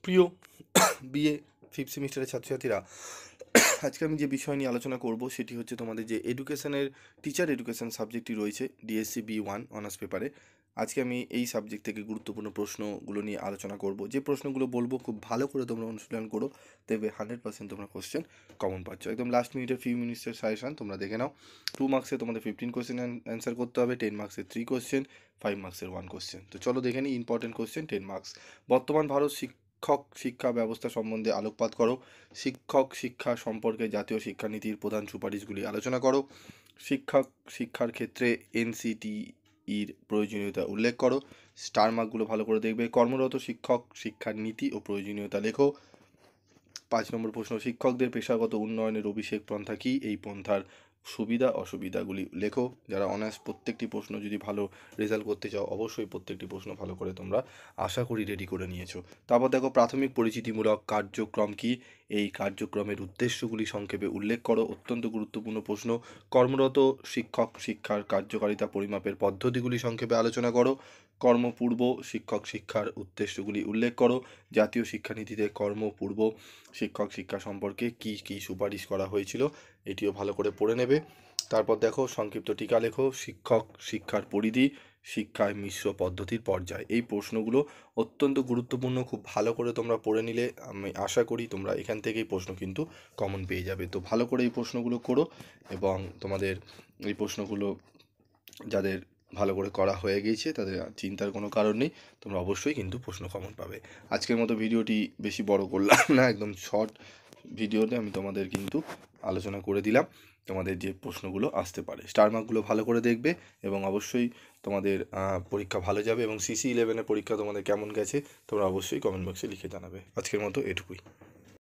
প্রিয় BA fifth সেমিস্টারের ছাত্রছাত্রীরা, আজকে আমি যে বিষয় নিয়ে আলোচনা করব সেটি হচ্ছে তোমাদের যে এডুকেশনের টিচার এডুকেশন সাবজেক্টটি রয়েছে ডিএসসি বি1 অনার্স পেপারে। আজকে আমি এই সাবজেক্ট থেকে গুরুত্বপূর্ণ প্রশ্নগুলো নিয়ে আলোচনা করব। যে প্রশ্নগুলো বলবো খুব ভালো করে তোমরা অনুশীলন করো, দেখবে 100% তোমরা কোশ্চেন কমন পাচ্ছ। একদম লাস্ট মিনিটের ফিউ মিনিটসের সাজেশন তোমরা দেখে নাও। 2 মার্কসে তোমাদের 15 কোশ্চেন অ্যান্সার করতে হবে, 10 মার্কসের 3 কোশ্চেন, 5 মার্কসের 1 কোশ্চেন। তো চলো দেখে নিই ইম্পর্টেন্ট কোশ্চেন 10 মার্কস। বর্তমান ভারত শিক্ষক শিক্ষা ব্যবস্থা সম্বন্ধে আলোকপাত করো। শিক্ষক শিক্ষা সম্পর্কে জাতীয় শিক্ষানীতির প্রধান সুপারিশগুলি আলোচনা করো। শিক্ষক শিক্ষার ক্ষেত্রে এনসিটিইর প্রয়োজনীয়তা উল্লেখ করো। স্টার মার্কগুলো ভালো করে দেখবে। কর্মরত শিক্ষক শিক্ষার নীতি ও প্রয়োজনীয়তা লেখো। 5 নম্বর প্রশ্ন, শিক্ষকদের পেশাগত উন্নয়নের অভিষেক পন্থা কী? এই পন্থার সুবিধা অসুবিধাগুলি লেখো। যারা অনার্স প্রত্যেকটি প্রশ্ন যদি ভালো রেজাল্ট করতে চাও, অবশ্যই প্রত্যেকটি প্রশ্ন ভালো করে তোমরা আশা করি রেডি করে নিয়েছো। তারপর দেখো প্রাথমিক পরিচিতিমূলক কার্যক্রম কী? এই কার্যক্রমের উদ্দেশ্যগুলি সংক্ষেপে উল্লেখ করো। অত্যন্ত গুরুত্বপূর্ণ প্রশ্ন। কর্মরত শিক্ষক শিক্ষার কার্যকারিতা পরিমাপের পদ্ধতিগুলি সংক্ষেপে আলোচনা করো। কর্মপূর্ব শিক্ষক শিক্ষার উদ্দেশ্যগুলি উল্লেখ করো। জাতীয় শিক্ষানীতিতে কর্মপূর্ব শিক্ষক শিক্ষা সম্পর্কে কী কী সুপারিশ করা হয়েছিল এটিও ভালো করে পড়ে নেবে। তারপর দেখো সংক্ষিপ্ত টিকা লেখো। শিক্ষক শিক্ষার পরিধি, শিক্ষায় মিশ্র পদ্ধতির পর্যায়। এই প্রশ্নগুলো অত্যন্ত গুরুত্বপূর্ণ, খুব ভালো করে তোমরা পড়ে নিলে আমি আশা করি তোমরা এখান থেকেই প্রশ্ন কিন্তু কমন পেয়ে যাবে। তো ভালো করে এই প্রশ্নগুলো করো এবং তোমাদের এই প্রশ্নগুলো যাদের ভালো করে করা হয়ে গিয়েছে তাদের চিন্তার কোনো কারণ নেই, তোমরা অবশ্যই কিন্তু প্রশ্ন কমন পাবে। আজকের মতো ভিডিওটি বেশি বড় করলাম না, একদম শর্ট ভিডিওতে আমি তোমাদের কিন্তু আলোচনা করে দিলাম তোমাদের যে প্রশ্নগুলো আসতে পারে। স্টার মার্কগুলো ভালো করে দেখবে এবং অবশ্যই তোমাদের পরীক্ষা ভালো যাবে। এবং সিসি 11-এর পরীক্ষা তোমাদের কেমন গেছে তোমরা অবশ্যই কমেন্ট বক্সে লিখে জানাবে। আজকের মতো এটুকুই।